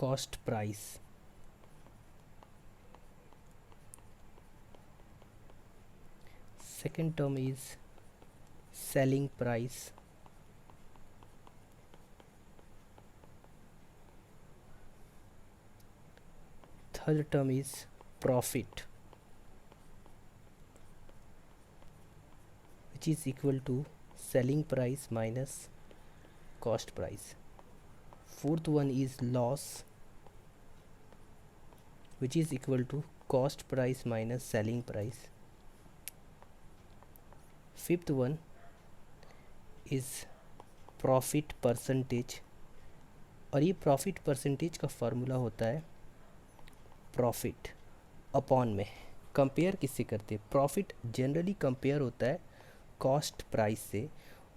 cost price. Second term is selling price. Third term is profit, which is equal to selling price minus cost price. Fourth one is loss, which is equal to cost price minus selling price. Fifth one is profit percentage, और ये profit percentage का formula होता है profit upon में compare किससे करते हैं, profit generally compare होता है कॉस्ट प्राइस से,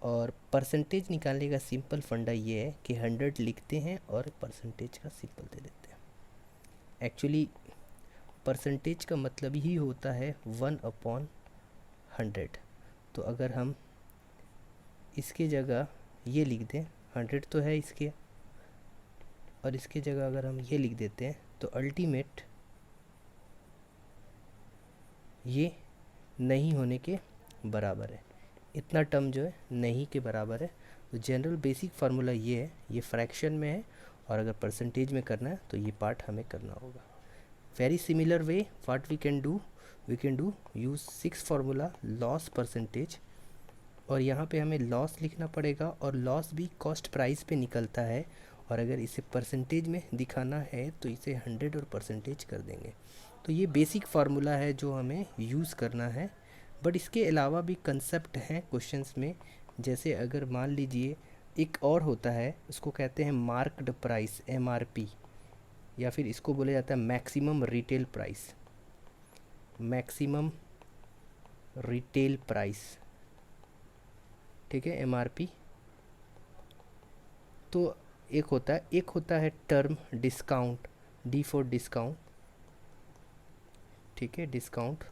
और परसेंटेज निकालने का सिंपल फंडा ये है कि 100 लिखते हैं और परसेंटेज का सिंपल दे देते हैं। एक्चुअली परसेंटेज का मतलब ही होता है 1/100। तो अगर हम इसके जगह ये लिख दें, 100 तो है इसके, और इसके जगह अगर हम ये लिख देते हैं तो अल्टीमेट ये नहीं होने के बराबर है, इतना टर्म जो है नहीं के बराबर है। तो जनरल बेसिक फार्मूला ये है, ये फ्रैक्शन में है, और अगर परसेंटेज में करना है तो ये पार्ट हमें करना होगा। Very similar way what we can do use 6 formula loss percentage, और यहाँ पे हमें लॉस लिखना पड़ेगा, और लॉस भी कॉस्ट प्राइस पे निकलता है, और अगर इसे परसेंटेज में दिखाना है तो इसे 100 और परसेंटेज कर देंगे। तो ये बेसिक फार्मूला है जो हमें यूज़ करना है, बट इसके अलावा भी कंसेप्ट हैं क्वेश्चंस में। जैसे अगर मान लीजिए एक और होता है, उसको कहते हैं मार्क्ड प्राइस, MRP, या फिर इसको बोला जाता है maximum retail price, maximum retail price, ठीक है, MRP। तो एक होता है term discount, D for discount, ठीक है, डिस्काउंट।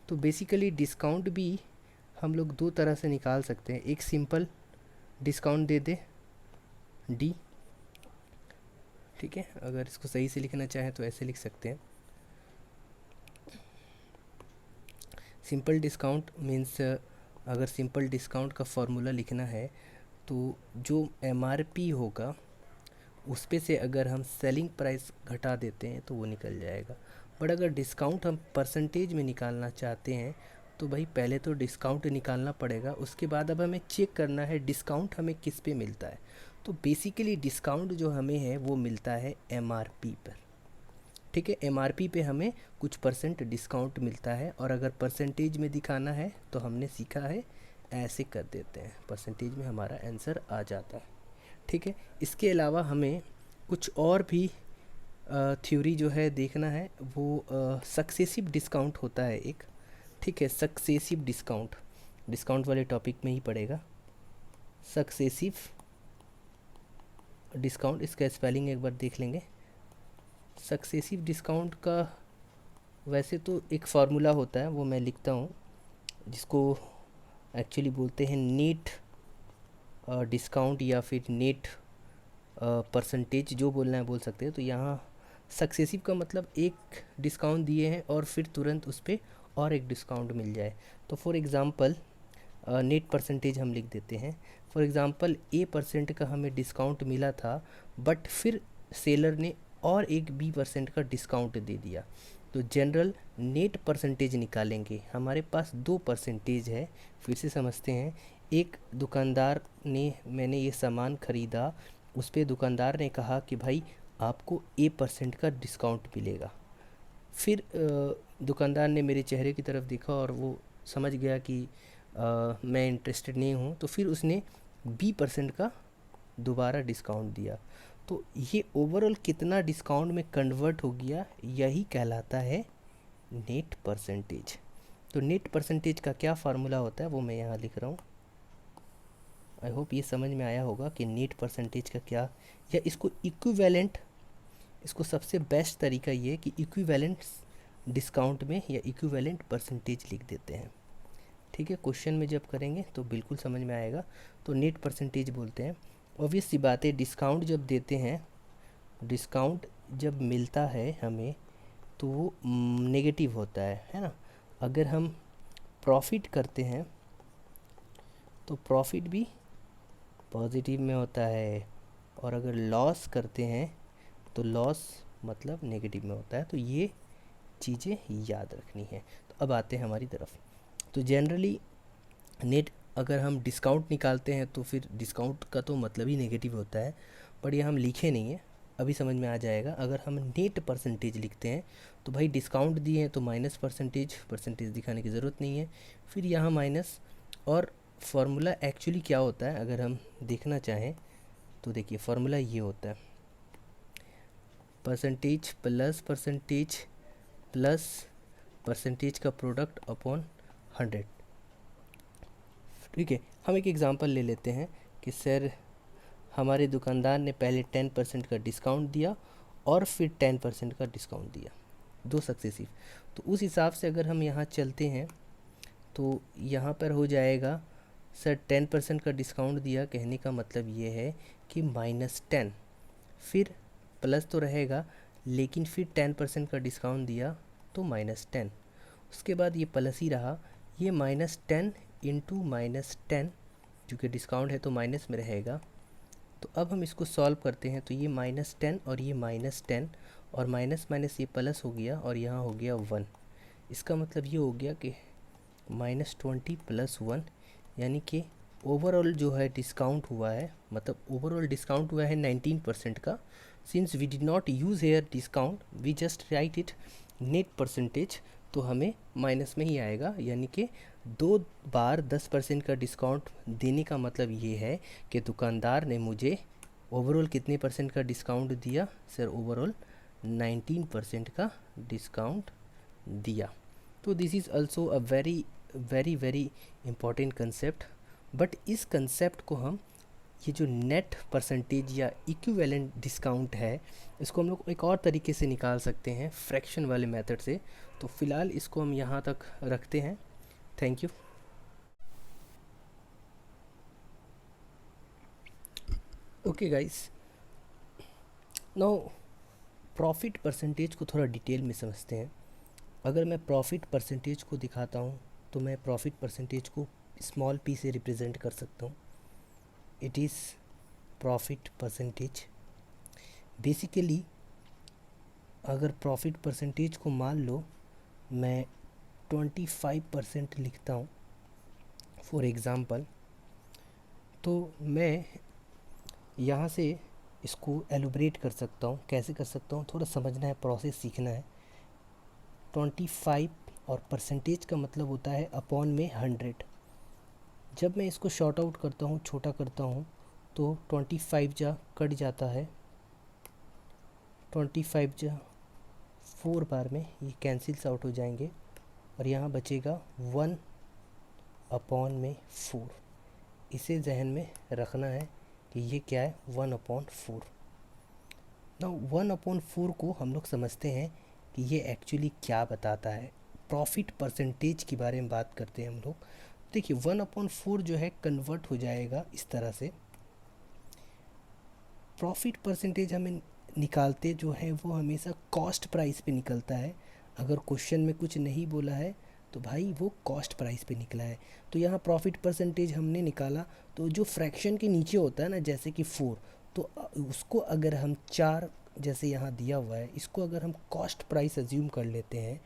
तो बेसिकली डिस्काउंट भी हम लोग 2 तरह से निकाल सकते हैं, एक सिंपल डिस्काउंट दे दे D, ठीक है, अगर इसको सही से लिखना चाहें तो ऐसे लिख सकते हैं। सिंपल डिस्काउंट मीन्स अगर सिंपल डिस्काउंट का फॉर्मूला लिखना है तो जो MRP होगा उस पे से अगर हम सेलिंग प्राइस घटा देते हैं तो वो निकल जाएगा। बट अगर डिस्काउंट हम परसेंटेज में निकालना चाहते हैं तो भाई पहले तो डिस्काउंट निकालना पड़ेगा, उसके बाद अब हमें चेक करना है डिस्काउंट हमें किस पे मिलता है। तो बेसिकली डिस्काउंट जो हमें है वो मिलता है MRP पर, ठीक है, MRP पे हमें कुछ % डिस्काउंट मिलता है, और अगर परसेंटेज में दिखाना है तो हमने सीखा है ऐसे कर देते हैं, परसेंटेज में हमारा आंसर आ जाता है, ठीक है। इसके अलावा हमें कुछ और भी थ्योरी जो है देखना है, वो सक्सेसिव डिस्काउंट होता है एक, ठीक है, सक्सेसिव डिस्काउंट, डिस्काउंट वाले टॉपिक में ही पड़ेगा, सक्सेसिव डिस्काउंट, इसका स्पेलिंग एक बार देख लेंगे। सक्सेसिव डिस्काउंट का वैसे तो एक फार्मूला होता है, वो मैं लिखता हूँ, जिसको एक्चुअली बोलते हैं नेट डिस्काउंट या फिर नेट परसेंटेज, जो बोलना है बोल सकते हैं। तो यहाँ सक्सेसिव का मतलब एक डिस्काउंट दिए हैं और फिर तुरंत उस पर और एक डिस्काउंट मिल जाए। तो फॉर एग्ज़ाम्पल नेट परसेंटेज हम लिख देते हैं, फॉर एग्ज़ाम्पल A% का हमें डिस्काउंट मिला था, बट फिर सेलर ने और एक B% का डिस्काउंट दे दिया। तो जनरल नेट परसेंटेज निकालेंगे, हमारे पास 2 परसेंटेज है, फिर से समझते हैं। एक दुकानदार ने, मैंने ये सामान ख़रीदा, उस पर दुकानदार ने कहा कि भाई आपको A% का डिस्काउंट मिलेगा। फिर दुकानदार ने मेरे चेहरे की तरफ देखा और वो समझ गया कि मैं इंटरेस्टेड नहीं हूँ, तो फिर उसने B% का दोबारा डिस्काउंट दिया। तो ये ओवरऑल कितना डिस्काउंट में कन्वर्ट हो गया, यही कहलाता है नेट परसेंटेज। तो नेट परसेंटेज का क्या फार्मूला होता है वो मैं यहाँ लिख रहा हूँ। आई होप ये समझ में आया होगा कि नेट परसेंटेज का क्या, या इसको इक्विवेलेंट, इसको सबसे बेस्ट तरीका ये है कि इक्विवेलेंट डिस्काउंट में या इक्विवेलेंट परसेंटेज लिख देते हैं, ठीक है। क्वेश्चन में जब करेंगे तो बिल्कुल समझ में आएगा। तो नेट परसेंटेज बोलते हैं। ऑब्वियस सी बात है, डिस्काउंट जब देते हैं डिस्काउंट जब मिलता है हमें तो वो नेगेटिव होता है ना। अगर हम प्रॉफिट करते हैं तो प्रॉफिट भी पॉजिटिव में होता है, और अगर लॉस करते हैं तो लॉस मतलब नेगेटिव में होता है। तो ये चीज़ें याद रखनी है। तो अब आते हैं हमारी तरफ। तो जनरली नेट अगर हम डिस्काउंट निकालते हैं तो फिर डिस्काउंट का तो मतलब ही नेगेटिव होता है, बट ये हम लिखे नहीं है, अभी समझ में आ जाएगा। अगर हम नेट परसेंटेज लिखते हैं तो भाई डिस्काउंट दिए हैं तो माइनस परसेंटेज दिखाने की ज़रूरत नहीं है, फिर यहाँ माइनस। और फार्मूला एक्चुअली क्या होता है अगर हम देखना चाहें तो देखिए, फार्मूला ये होता है परसेंटेज प्लस परसेंटेज का प्रोडक्ट अपॉन 100। ठीक है, हम एक एग्ज़ाम्पल ले लेते हैं कि सर हमारे दुकानदार ने पहले 10% का डिस्काउंट दिया और फिर 10% का डिस्काउंट दिया, दो सक्सेसिव। तो उस हिसाब से अगर हम यहाँ चलते हैं तो यहाँ पर हो जाएगा सर 10% का डिस्काउंट दिया, कहने का मतलब ये है कि -10, फिर प्लस तो रहेगा लेकिन फिर 10% का डिस्काउंट दिया तो -10, उसके बाद ये प्लस ही रहा, ये -10 इंटू -10, क्योंकि डिस्काउंट है तो माइनस में रहेगा। तो अब हम इसको सॉल्व करते हैं तो ये -10 और ये -10 और माइनस माइनस ये प्लस हो गया और यहाँ हो गया 1। इसका मतलब ये हो गया कि -20 + 1, यानी कि ओवरऑल जो है डिस्काउंट हुआ है, मतलब ओवरऑल डिस्काउंट हुआ है 19% का। Since we did not use here discount, we just write it net percentage, तो हमें माइनस में ही आएगा। यानी कि 2 बार 10% का डिस्काउंट देने का मतलब ये है कि दुकानदार ने मुझे ओवरऑल कितने परसेंट का डिस्काउंट दिया, सर ओवरऑल 19% का डिस्काउंट दिया। तो this is also a very very very important concept. But इस कंसेप्ट को हम, ये जो नेट परसेंटेज या इक्विवेलेंट डिस्काउंट है, इसको हम लोग एक और तरीके से निकाल सकते हैं, फ्रैक्शन वाले मेथड से। तो फ़िलहाल इसको हम यहाँ तक रखते हैं। Thank you. Okay guys, now profit percentage को थोड़ा डिटेल में समझते हैं। अगर मैं प्रॉफिट परसेंटेज को दिखाता हूँ तो मैं प्रॉफिट परसेंटेज को स्मॉल p से रिप्रेजेंट कर सकता हूँ। It is profit percentage. Basically अगर प्रॉफिट परसेंटेज को मान लो मैं 25% लिखता हूँ फॉर एग्ज़ाम्पल, तो मैं यहाँ से इसको एलुब्रेट कर सकता हूँ। कैसे कर सकता हूँ, थोड़ा समझना है, प्रोसेस सीखना है। 25 और परसेंटेज का मतलब होता है अपॉन में 100। जब मैं इसको शॉर्ट आउट करता हूँ, छोटा करता हूँ, तो 25 जा कट जाता है, 25 जा 4 बार में ये कैंसिल्स आउट हो जाएंगे और यहाँ बचेगा 1 अपॉन में 4। इसे जहन में रखना है कि ये क्या है, 1/4। ना 1/4 को हम लोग समझते हैं कि ये एक्चुअली क्या बताता है। प्रॉफिट परसेंटेज के बारे में बात करते हैं हम लोग। देखिए 1/4 जो है कन्वर्ट हो जाएगा इस तरह से। प्रॉफिट परसेंटेज हमें निकालते जो है वो हमेशा कॉस्ट प्राइस पे निकलता है। अगर क्वेश्चन में कुछ नहीं बोला है तो भाई वो कॉस्ट प्राइस पे निकला है। तो यहाँ प्रॉफिट परसेंटेज हमने निकाला, तो जो फ्रैक्शन के नीचे होता है ना, जैसे कि 4, तो उसको अगर हम 4 जैसे यहाँ दिया हुआ है, इसको अगर हम कॉस्ट प्राइस अज्यूम कर लेते हैं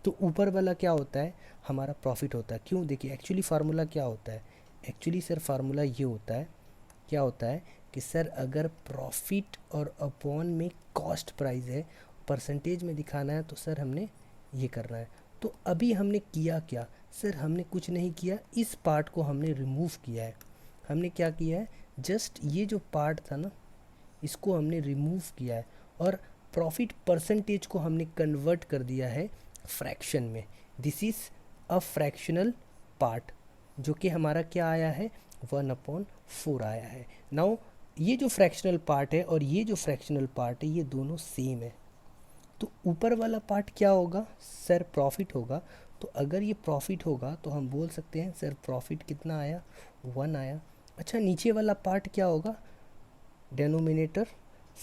तो ऊपर वाला क्या होता है, हमारा प्रॉफिट होता है। क्यों, देखिए एक्चुअली फार्मूला क्या होता है, एक्चुअली सर फार्मूला ये होता है, क्या होता है कि सर अगर प्रॉफिट और अपॉन में कॉस्ट प्राइस है, परसेंटेज में दिखाना है, तो सर हमने ये करना है। तो अभी हमने किया क्या, सर हमने कुछ नहीं किया, इस पार्ट को हमने रिमूव किया है। हमने क्या किया है, जस्ट ये जो पार्ट था ना, इसको हमने रिमूव किया है और प्रॉफिट परसेंटेज को हमने कन्वर्ट कर दिया है फ्रैक्शन में। This is a fractional part, जो कि हमारा क्या आया है, 1/4 आया है। नाउ ये जो फ्रैक्शनल पार्ट है और ये जो फ्रैक्शनल पार्ट है, ये दोनों सेम है। तो ऊपर वाला पार्ट क्या होगा, सर प्रॉफिट होगा। तो अगर ये प्रॉफिट होगा तो हम बोल सकते हैं सर प्रॉफिट कितना आया, 1 आया। अच्छा, नीचे वाला पार्ट क्या होगा, डेनोमिनेटर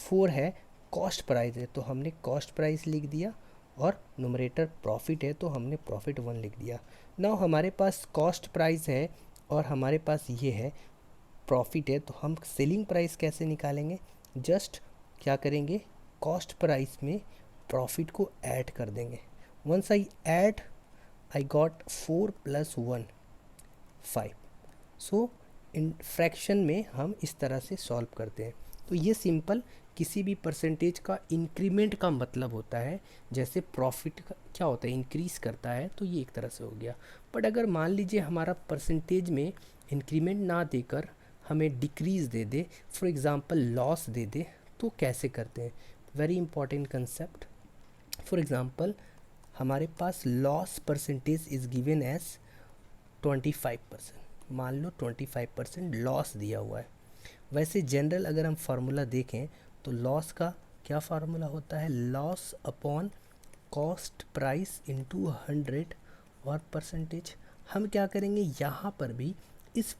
4 है, कॉस्ट प्राइस है तो हमने कॉस्ट प्राइस लिख दिया, और नुमरेटर प्रॉफिट है तो हमने प्रॉफिट 1 लिख दिया। नाउ हमारे पास कॉस्ट प्राइस है और हमारे पास ये है प्रॉफिट है, तो हम सेलिंग प्राइस कैसे निकालेंगे? जस्ट क्या करेंगे, कॉस्ट प्राइस में प्रॉफिट को ऐड कर देंगे। Once I add, I got 4 + 1 5। So in fraction में हम इस तरह से सॉल्व करते हैं। तो ये सिंपल किसी भी परसेंटेज का इंक्रीमेंट का मतलब होता है। जैसे प्रॉफिट का क्या होता है, इंक्रीज़ करता है, तो ये एक तरह से हो गया। बट अगर मान लीजिए हमारा परसेंटेज में इंक्रीमेंट ना देकर हमें डिक्रीज़ दे दे, फॉर एग्ज़ाम्पल लॉस दे दे, तो कैसे करते हैं? Very important concept. For example हमारे पास loss percentage is given as 25%। मान लो 25% लॉस दिया हुआ है। वैसे जनरल अगर हम फार्मूला देखें तो लॉस का क्या फार्मूला होता है? Loss upon cost price into 100 और परसेंटेज। हम क्या करेंगे, यहाँ पर भी इस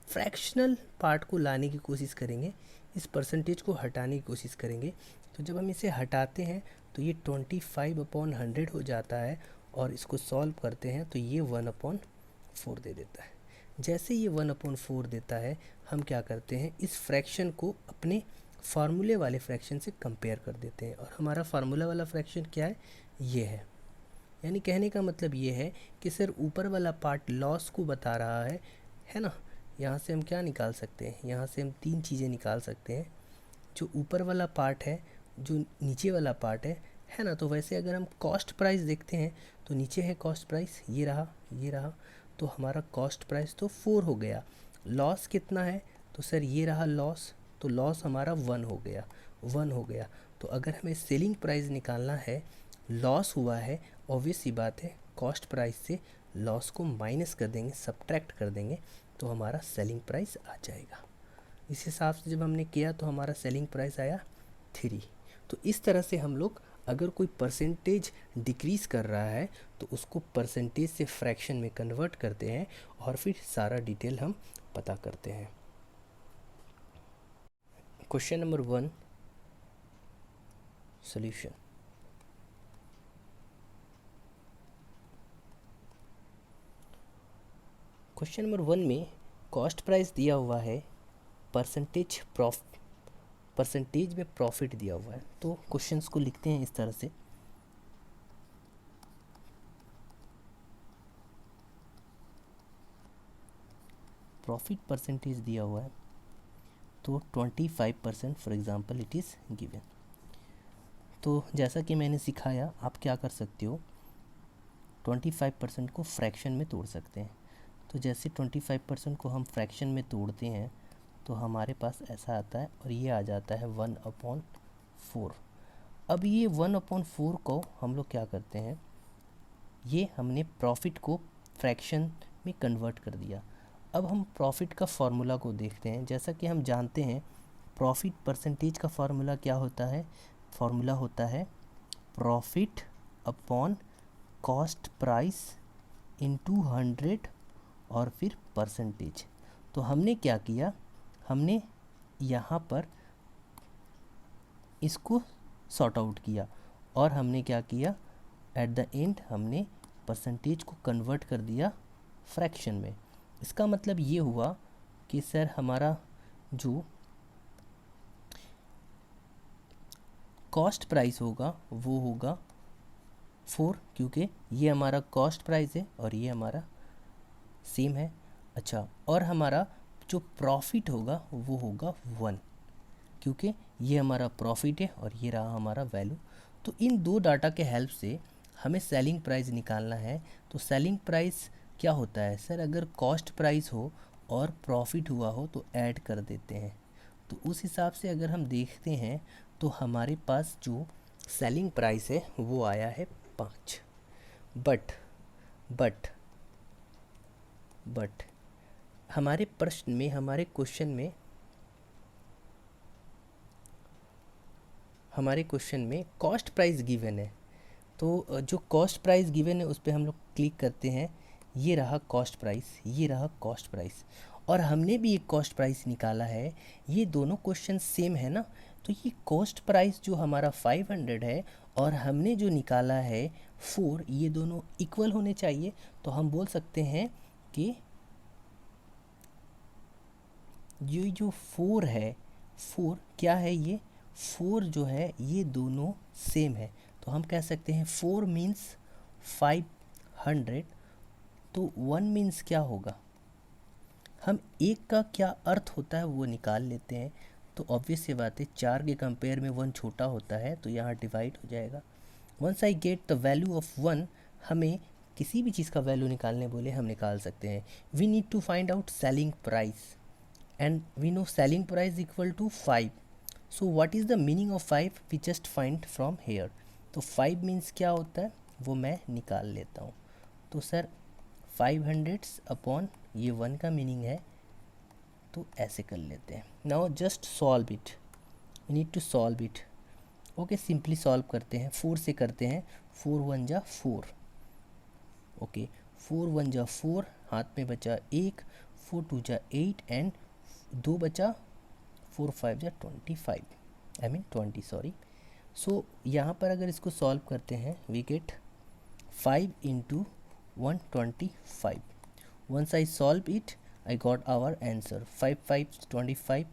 फ्रैक्शनल पार्ट को लाने की कोशिश करेंगे, इस परसेंटेज को हटाने की कोशिश करेंगे। तो जब हम इसे हटाते हैं तो ये 25/100 हो जाता है, और इसको सॉल्व करते हैं तो ये 1/4 दे देता है। जैसे ये 1/4 देता है, हम क्या करते हैं, इस फ्रैक्शन को अपने फार्मूले वाले फ्रैक्शन से कंपेयर कर देते हैं, और हमारा फार्मूला वाला फ्रैक्शन क्या है? ये है। यानी कहने का मतलब ये है कि सर ऊपर वाला पार्ट लॉस को बता रहा है ना। यहाँ से हम क्या निकाल सकते हैं? यहाँ से हम 3 चीज़ें निकाल सकते हैं। जो ऊपर वाला पार्ट है, जो नीचे वाला पार्ट है ना। तो वैसे अगर हम कॉस्ट प्राइस देखते हैं तो नीचे है कॉस्ट प्राइस, ये रहा, ये रहा। तो हमारा कॉस्ट प्राइस तो 4 हो गया। लॉस कितना है? तो सर ये रहा लॉस, तो लॉस हमारा 1 हो गया, 1 हो गया। तो अगर हमें सेलिंग प्राइस निकालना है, लॉस हुआ है, ऑब्वियस सी बात है कॉस्ट प्राइस से लॉस को माइनस कर देंगे, सब्ट्रैक्ट कर देंगे, तो हमारा सेलिंग प्राइस आ जाएगा। इस हिसाब से जब हमने किया तो हमारा सेलिंग प्राइस आया 3। तो इस तरह से हम लोग अगर कोई परसेंटेज डिक्रीज़ कर रहा है तो उसको परसेंटेज से फ्रैक्शन में कन्वर्ट करते हैं, और फिर सारा डिटेल हम पता करते हैं। Question number 1 solution. Question number 1 में कॉस्ट प्राइस दिया हुआ है, परसेंटेज में प्रॉफिट दिया हुआ है। तो क्वेश्चंस को लिखते हैं इस तरह से। प्रॉफिट परसेंटेज दिया हुआ है तो 25% for example it is given. तो जैसा कि मैंने सिखाया, आप क्या कर सकते हो, 25% को फ्रैक्शन में तोड़ सकते हैं। तो जैसे 25% को हम फ्रैक्शन में तोड़ते हैं तो हमारे पास ऐसा आता है, और ये आ जाता है 1/4। अब ये 1/4 को हम लोग क्या करते हैं, ये हमने प्रॉफिट को फ्रैक्शन में कन्वर्ट कर दिया। अब हम प्रॉफिट का फार्मूला को देखते हैं। जैसा कि हम जानते हैं प्रॉफिट परसेंटेज का फार्मूला क्या होता है? फार्मूला होता है profit upon cost price into 100 और फिर परसेंटेज। तो हमने क्या किया, हमने यहाँ पर इसको सॉर्ट आउट किया, और हमने क्या किया, एट द एंड हमने परसेंटेज को कन्वर्ट कर दिया फ्रैक्शन में। इसका मतलब ये हुआ कि सर हमारा जो कॉस्ट प्राइस होगा वो होगा 4, क्योंकि ये हमारा कॉस्ट प्राइस है और ये हमारा सेम है। अच्छा, और हमारा जो प्रॉफिट होगा वो होगा 1, क्योंकि ये हमारा प्रॉफिट है और ये रहा हमारा वैल्यू। तो इन दो डाटा के हेल्प से हमें सेलिंग प्राइस निकालना है। तो सेलिंग प्राइस क्या होता है सर? अगर कॉस्ट प्राइस हो और प्रॉफिट हुआ हो तो ऐड कर देते हैं। तो उस हिसाब से अगर हम देखते हैं तो हमारे पास जो सेलिंग प्राइस है वो आया है 5। बट हमारे प्रश्न में, हमारे क्वेश्चन में कॉस्ट प्राइस गिवन है। तो जो कॉस्ट प्राइस गिवन है उस पर हम लोग क्लिक करते हैं। ये रहा कॉस्ट प्राइस, ये रहा कॉस्ट प्राइस, और हमने भी एक कॉस्ट प्राइस निकाला है। ये दोनों क्वेश्चन सेम है ना, तो ये कॉस्ट प्राइस जो हमारा 500 है और हमने जो निकाला है 4, ये दोनों इक्वल होने चाहिए। तो हम बोल सकते हैं कि ये जो 4 है, 4 क्या है, ये 4 जो है ये दोनों सेम है। तो हम कह सकते हैं 4 मीन्स 500। तो 1 मीन्स क्या होगा, हम एक का क्या अर्थ होता है वो निकाल लेते हैं। तो ऑब्वियस सी बात है, 4 के कंपेयर में 1 छोटा होता है, तो यहाँ डिवाइड हो जाएगा। Once I get the value of 1, हमें किसी भी चीज़ का वैल्यू निकालने बोले हम निकाल सकते हैं। We need to find out selling price and we know selling price equal to 5। So what is the meaning of 5, we just find from here. तो 5 मीन्स क्या होता है वो मैं निकाल लेता हूँ। तो सर 500 अपॉन ये 1 का मीनिंग है, तो ऐसे कर लेते हैं। Now just solve it, we need to solve it. Okay, simply solve करते हैं, 4 से करते हैं। 4 1 जा 4, ओके 4 1 जा 4, हाथ में बचा 1, 4 2 जा 8 एंड 2 बचा, 4 5 जा 25, आई मीन 20 सॉरी। सो यहाँ पर अगर इसको सॉल्व करते हैं we get 5 into 125। Once I solve it I got our answer 5 5 25,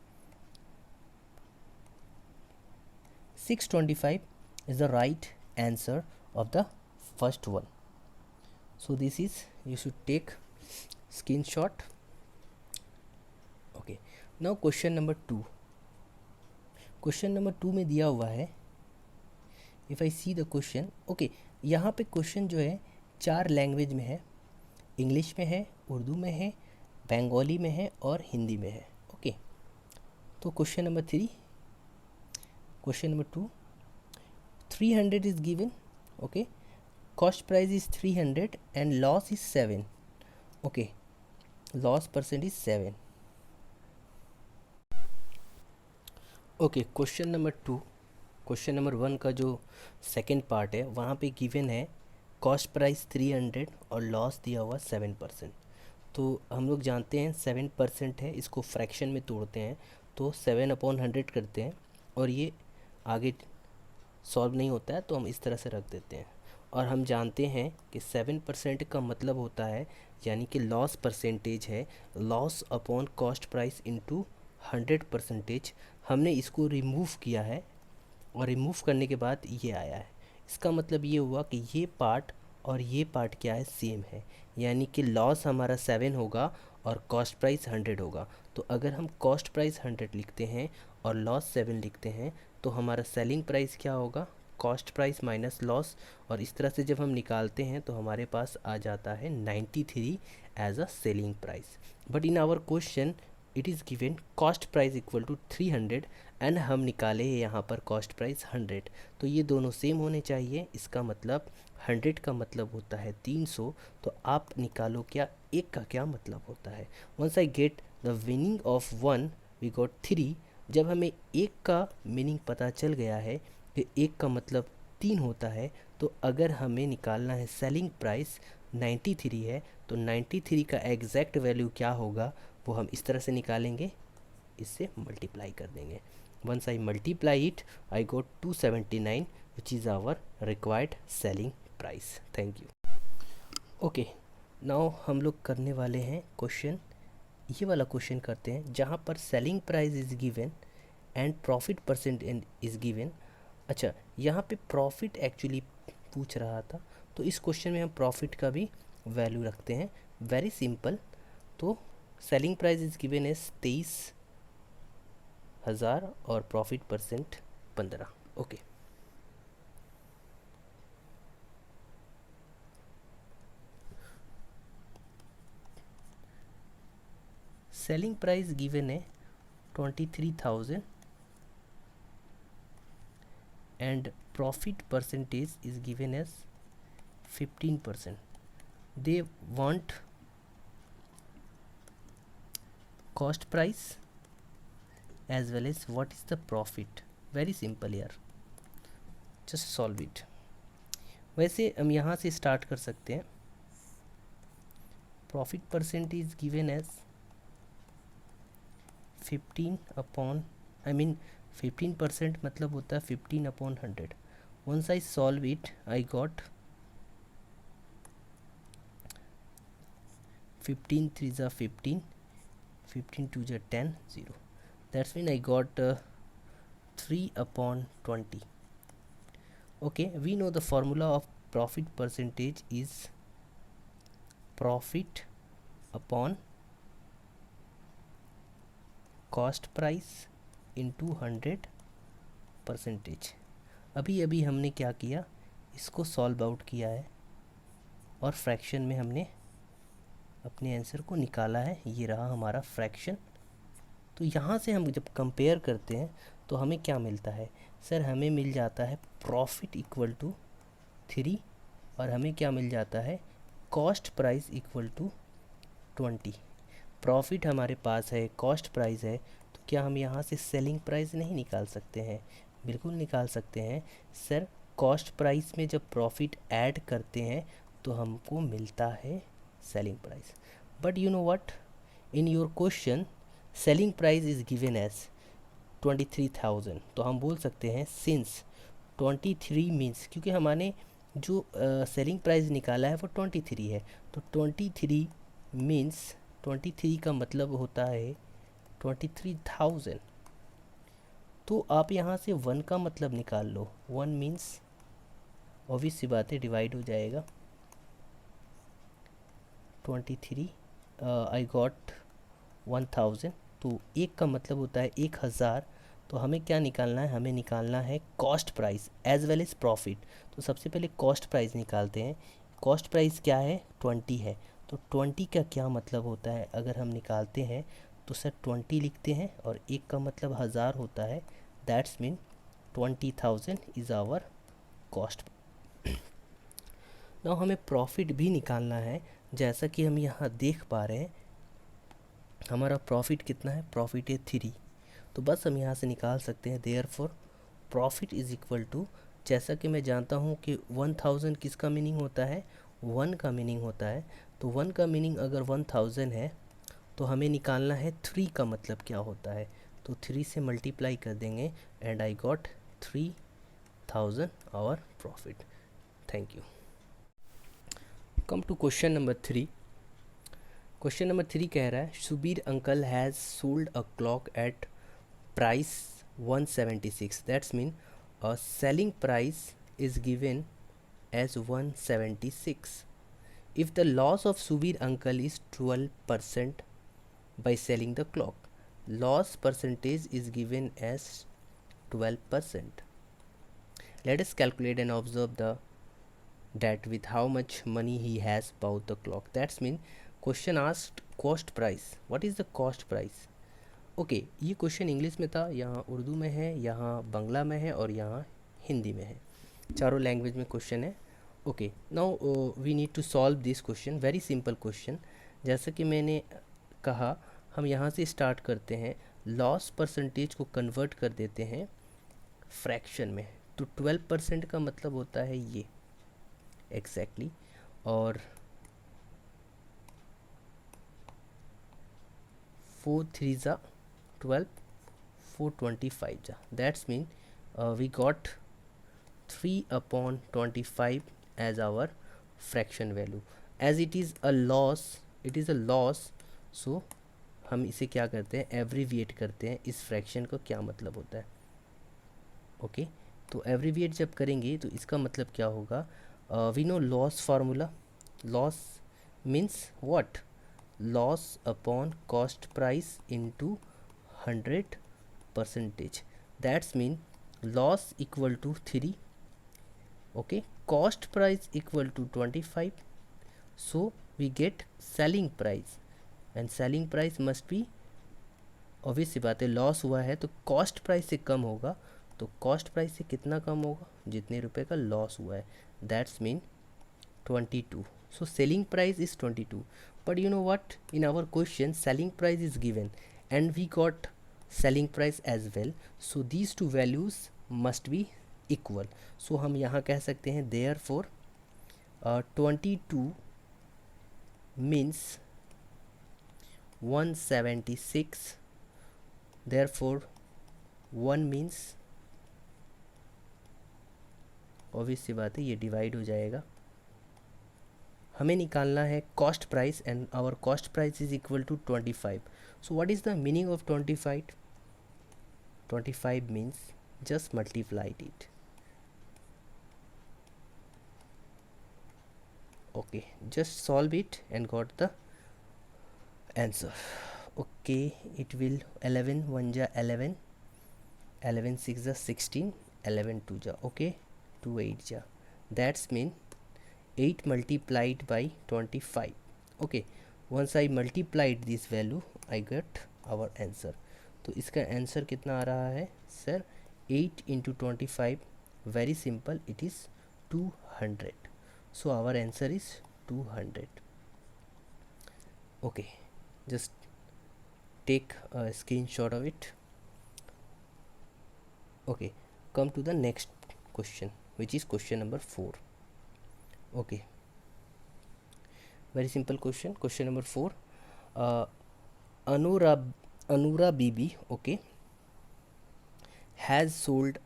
625 is the right answer of the first one. So this is, you should take screenshot. Okay, now question number 2. Question number 2 में दिया हुआ है, if I see the question, okay, यहाँ पे question जो है 4 language में है, इंग्लिश में है, उर्दू में है, बंगाली में है और हिंदी में है। ओके, तो question number 3, question number 2, 300 is given, okay, cost price is 300 and loss is 7, okay, loss percent is 7। Okay, question number 2, question number 1 का जो सेकेंड पार्ट है वहाँ पे गिवन है कॉस्ट प्राइस 300 और लॉस दिया हुआ 7%। तो हम लोग जानते हैं 7% है, इसको फ्रैक्शन में तोड़ते हैं तो 7/100 करते हैं और ये आगे सॉल्व नहीं होता है तो हम इस तरह से रख देते हैं। और हम जानते हैं कि 7% का मतलब होता है, यानी कि लॉस परसेंटेज है, loss upon cost price into 100%। हमने इसको रिमूव किया है और रिमूव करने के बाद ये आया है। इसका मतलब ये हुआ कि ये पार्ट और ये पार्ट क्या है, सेम है, यानी कि लॉस हमारा 7 होगा और कॉस्ट प्राइस 100 होगा। तो अगर हम कॉस्ट प्राइस 100 लिखते हैं और लॉस 7 लिखते हैं तो हमारा सेलिंग प्राइस क्या होगा, कॉस्ट प्राइस माइनस लॉस। और इस तरह से जब हम निकालते हैं तो हमारे पास आ जाता है 93 as a selling price. But in our question it is given cost price equal to 300 and हम निकाले यहाँ पर कॉस्ट प्राइस 100। तो ये दोनों सेम होने चाहिए, इसका मतलब 100 का मतलब होता है 300। तो आप निकालो क्या एक का क्या मतलब होता है। Once I get the meaning of 1 we got 3। जब हमें एक का मीनिंग पता चल गया है कि एक का मतलब 3 होता है, तो अगर हमें निकालना है सेलिंग प्राइस 93 है तो 93 का एग्जैक्ट वैल्यू क्या होगा वो हम इस तरह से निकालेंगे, इससे मल्टीप्लाई कर देंगे। Once I multiply it I got 279 which is our required selling price. Thank you. Okay, now हम लोग करने वाले हैं क्वेश्चन, ये वाला क्वेश्चन करते हैं जहाँ पर selling price is given and profit percent is given. अच्छा, यहाँ पे प्रॉफिट एक्चुअली पूछ रहा था, तो इस क्वेश्चन में हम प्रॉफिट का भी वैल्यू रखते हैं। Very simple. तो selling price is given as 23,000 और profit percent 15। Okay, selling price given है 23,000 and profit percentage is given as 15%. They want cost price as well as what is the profit. Very simple यार, just solve it. वैसे हम यहाँ से start कर सकते हैं। Profit percent is given as 15 upon, I mean 15% मतलब होता है 15/100. Once I solve it, I got 15 3s are 15, 15 2s are 10, 0. That's mean I got 3/20. Okay, we know the formula of profit percentage is profit upon cost price into 100%. अभी अभी हमने क्या किया, इसको solve out किया है और फ्रैक्शन में हमने अपने आंसर को निकाला है. ये रहा हमारा फ्रैक्शन. तो यहाँ से हम जब कंपेयर करते हैं तो हमें क्या मिलता है सर, हमें मिल जाता है प्रॉफिट इक्वल टू 3 और हमें क्या मिल जाता है cost price equal to 20. Profit हमारे पास है, कॉस्ट प्राइस है, तो क्या हम यहाँ से सेलिंग प्राइस नहीं निकाल सकते हैं? बिल्कुल निकाल सकते हैं सर. कॉस्ट प्राइस में जब प्रॉफिट ऐड करते हैं तो हमको मिलता है selling price. But you know what, in your question selling price is given as 23,000. तो हम बोल सकते हैं सिंस 23 मीन्स, क्योंकि हमारे जो सेलिंग प्राइस निकाला है वो 23 है, तो 23 मीन्स 23 का मतलब होता है 23,000. तो आप यहाँ से 1 का मतलब निकाल लो. 1 मीन्स ऑब्वियस सी बात है डिवाइड हो जाएगा 23. I got 1000. तो एक का मतलब होता है 1000. तो हमें क्या निकालना है, हमें निकालना है cost price as well as profit. तो सबसे पहले कॉस्ट प्राइस निकालते हैं. कॉस्ट प्राइस क्या है 20 है. तो 20 का क्या मतलब होता है अगर हम निकालते हैं तो सर 20 लिखते हैं और एक का मतलब 1000 होता है. That's mean 20,000 is our cost. Now हमें प्रॉफिट भी निकालना है. जैसा कि हम यहाँ देख पा रहे हैं हमारा प्रॉफिट कितना है, प्रॉफिट है 3. तो बस हम यहाँ से निकाल सकते हैं therefore profit is equal to, जैसा कि मैं जानता हूँ कि 1000 किसका मीनिंग होता है, 1 का मीनिंग होता है. तो 1 का मीनिंग अगर 1000 है तो हमें निकालना है 3 का मतलब क्या होता है. तो 3 से मल्टीप्लाई कर देंगे and I got 3000 our profit. Thank you. Come to question number 3. Question number 3 कह रहा है Subir uncle has sold a clock at price 176. That's mean a selling price is given as 176. If the loss of Subir uncle is 12% by selling the clock, loss percentage is given as 12%. Let us calculate and observe the that with how much money he has bought the clock. That's mean question asked cost price. What is the cost price? Okay ये question English में था, यहाँ उर्दू में है, यहाँ बांग्ला में है और यहाँ हिंदी में है. चारों लैंग्वेज में क्वेश्चन है. Okay now we need to solve this question. Very simple question. जैसा कि मैंने कहा हम यहाँ से स्टार्ट करते हैं, लॉस परसेंटेज को कन्वर्ट कर देते हैं फ्रैक्शन में. तो 12% का मतलब होता है ये एग्जैक्टली और 4 3 12, 425 जा. That's mean we got 3/25 as our fraction value. As it is a loss, so हम इसे क्या करते हैं एवरीविएट करते हैं. इस फ्रैक्शन को क्या मतलब होता है, ओके तो एवरीविएट जब करेंगे तो इसका मतलब क्या होगा, we know loss formula. Loss means what, loss upon cost price into 100%. That's mean loss equal to 3, okay, cost price equal to 25. So we get selling price and selling price must be, obvious सी बात है loss हुआ है तो cost price से कम होगा. तो cost price से कितना कम होगा, जितने रुपए का लॉस हुआ है. That's mean 22. So selling price is 22. But you know what, in our question selling price is given and we got selling price as well. So these two values must be equal. So हम यहाँ कह सकते हैं therefore 22 means 176. Therefore 1 means obvious सी बात है ये divide हो जाएगा। हमें निकालना है cost price and our cost price is equal to 25। So what is the meaning of 25? 25 means just multiplied it. Okay, just solve it and got the answer. Okay, it will 11 1 ja 11, 11 6 ja 16, 11 2 ja okay, 2 8 ja, that's mean 8 multiplied by 25. Okay, once I multiplied this value I got our answer. तो इसका answer कितना आ रहा है sir? 8 into 25, very simple, it is 200. So our answer is 200. Okay, just take a screenshot of it. Okay, come to the next question, which is question number 4. Okay, very simple question. Question number 4. Anura Bibi, okay, has sold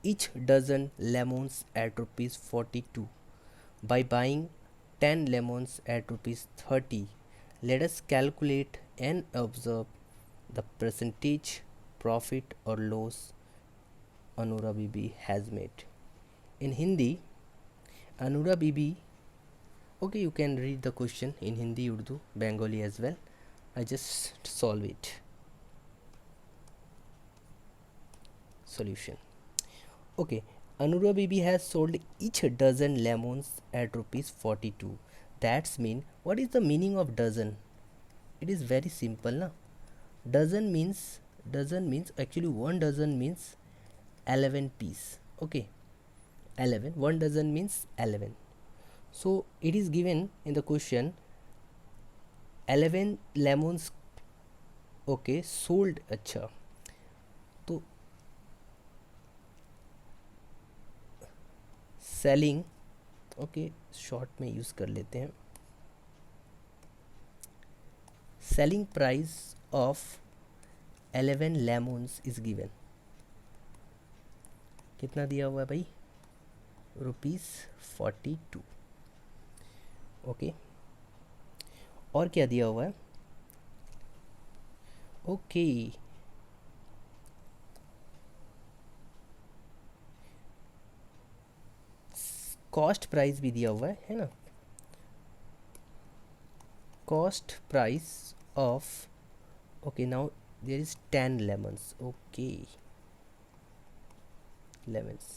each dozen lemons at rupees 42 by buying 10 lemons at rupees 30. Let us calculate and observe the percentage profit or loss Anura Bibi has made. In Hindi, Anura Bibi, okay, you can read the question in Hindi, Urdu, Bengali as well. I just solve it. Solution. Okay, Anura Bibi has sold each dozen lemons at rupees 42. That's mean, what is the meaning of dozen? It is very simple, na? Dozen means actually 1 dozen means 11 piece. Okay, 11, 1 dozen means 11. So it is given in the question 11 lemons, okay, sold. अच्छा, तो selling, okay, short में use कर लेते हैं। Selling price of 11 lemons is given. कितना दिया हुआ है भाई? ₹42। ओके, और क्या दिया हुआ है? ओके, कॉस्ट प्राइस भी दिया हुआ है ना? Cost price of, okay, now there is 10 lemons, okay, lemons